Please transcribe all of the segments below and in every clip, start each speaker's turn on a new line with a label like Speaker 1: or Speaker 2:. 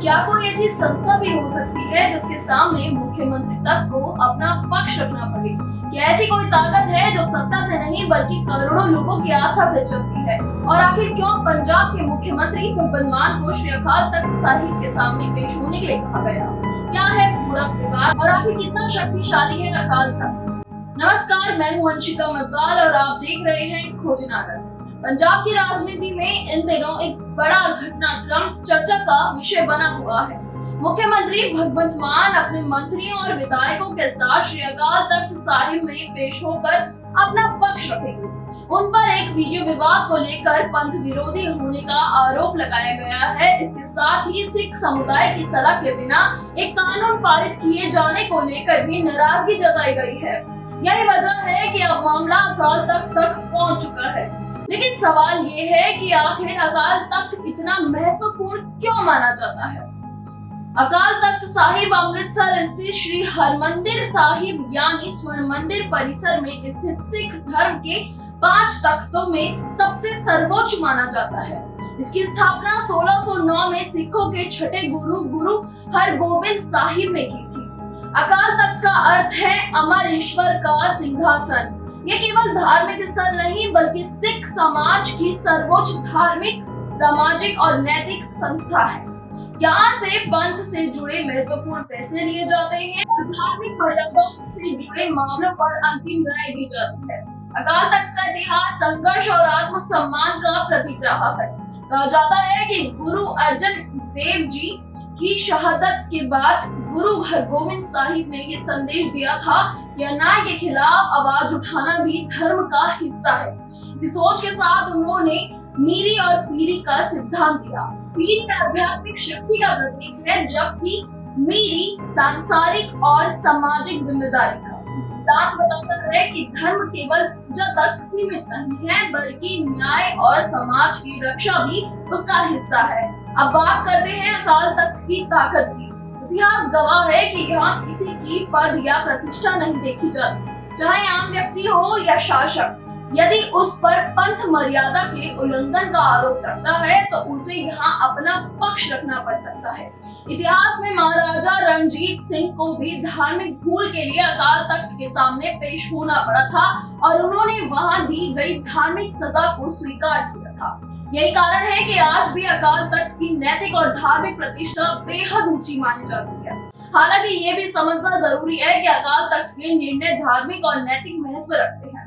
Speaker 1: क्या कोई ऐसी संस्था भी हो सकती है जिसके सामने मुख्यमंत्री तक को अपना पक्ष रखना पड़े? क्या ऐसी कोई ताकत है जो सत्ता से नहीं बल्कि करोड़ों लोगों की आस्था से चलती है? और आखिर क्यों पंजाब के मुख्यमंत्री भगवंत मान को श्री अकाल तख्त साहिब के सामने पेश होने के लिए कहा गया? क्या है पूरा विवाद और आखिर कितना शक्तिशाली है अकाल तख्त? नमस्कार, मैं हूं अंशिका मतवाल और आप देख रहे हैं खोजनागर। पंजाब की राजनीति में इन दिनों एक बड़ा घटनाक्रम चर्चा का विषय बना हुआ है। मुख्यमंत्री भगवंत मान अपने मंत्रियों और विधायकों के साथ श्री अकाल तख्त साहिब में पेश होकर अपना पक्ष रखेंगे। उन पर एक वीडियो विवाद को लेकर पंथ विरोधी होने का आरोप लगाया गया है। इसके साथ ही सिख समुदाय की सलाह के बिना एक कानून पारित किए जाने को लेकर भी नाराजगी जताई गई है। यही वजह है कि अब मामला अकाल तख्त तक पहुंच चुका है। लेकिन सवाल ये है कि आखिर अकाल तख्त इतना महत्वपूर्ण क्यों माना जाता है? अकाल तख्त साहिब अमृतसर स्थित श्री हरमंदिर साहिब यानी स्वर्ण मंदिर परिसर में स्थित सिख धर्म के 5 तख्तों में सबसे सर्वोच्च माना जाता है। इसकी स्थापना 1609 में सिखों के छठे गुरु हरगोबिंद साहिब ने की थी। अकाल तख्त का अर्थ है अमर ईश्वर का सिंहासन। ये केवल धार्मिक स्थल नहीं बल्कि सिख समाज की सर्वोच्च धार्मिक, सामाजिक और नैतिक संस्था है। यहाँ से पंथ से जुड़े महत्वपूर्ण फैसले लिए जाते हैं और धार्मिक मर्यादाओं से जुड़े मामलों पर अंतिम राय दी जाती है। अकाल तख्त का इतिहास संघर्ष और आत्मसम्मान का प्रतीक रहा है। कहा जाता है कि गुरु अर्जन देव जी की शहादत के बाद गुरु हरगोबिंद साहिब ने ये संदेश दिया था कि अन्याय के खिलाफ आवाज उठाना भी धर्म का हिस्सा है। इसी सोच के साथ उन्होंने मीरी और पीरी का सिद्धांत दिया। पीरी आध्यात्मिक शक्ति का प्रतीक है, जबकि मीरी सांसारिक और सामाजिक जिम्मेदारी का। सिद्धांत बताता है कि धर्म केवल पूजा तक सीमित नहीं है बल्कि न्याय और समाज की रक्षा भी उसका हिस्सा है। अब बात करते हैं अकाल तख्त की ताकत की। इतिहास गवाह है कि यहाँ किसी की पद या प्रतिष्ठा नहीं देखी जाती, चाहे आम व्यक्ति हो या शासक। यदि उस पर पंथ मर्यादा के उल्लंघन का आरोप लगता है तो उसे यहाँ अपना पक्ष रखना पड़ सकता है। इतिहास में महाराजा रणजीत सिंह को भी धार्मिक भूल के लिए अकाल तख्त के सामने पेश होना पड़ा था और उन्होंने वहां दी गई धार्मिक सजा को स्वीकार किया था। यही कारण है कि आज भी अकाल तख्त की नैतिक और धार्मिक प्रतिष्ठा बेहद ऊंची मानी जाती है। हालांकि ये भी समझना जरूरी है कि अकाल तख्त के निर्णय धार्मिक और नैतिक महत्व रखते हैं।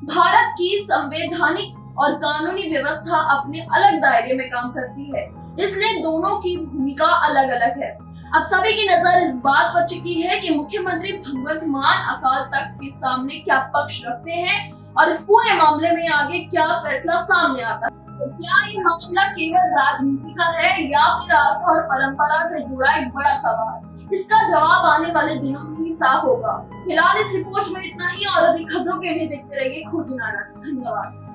Speaker 1: भारत की संवैधानिक और कानूनी व्यवस्था अपने अलग दायरे में काम करती है, इसलिए दोनों की भूमिका अलग अलग है। अब सभी की नजर इस बात पर टिकी है कि मुख्यमंत्री भगवंत मान अकाल तख्त के सामने क्या पक्ष रखते हैं और इस पूरे मामले में आगे क्या फैसला सामने आता है। तो क्या ये मामला केवल राजनीति का है या फिर आस्था और परंपरा से जुड़ा एक बड़ा सवाल? इसका जवाब आने वाले दिनों में ही साफ होगा। फिलहाल इस रिपोर्ट में इतना ही और अधिक खबरों के लिए देखते रहिए खोजनागर। धन्यवाद।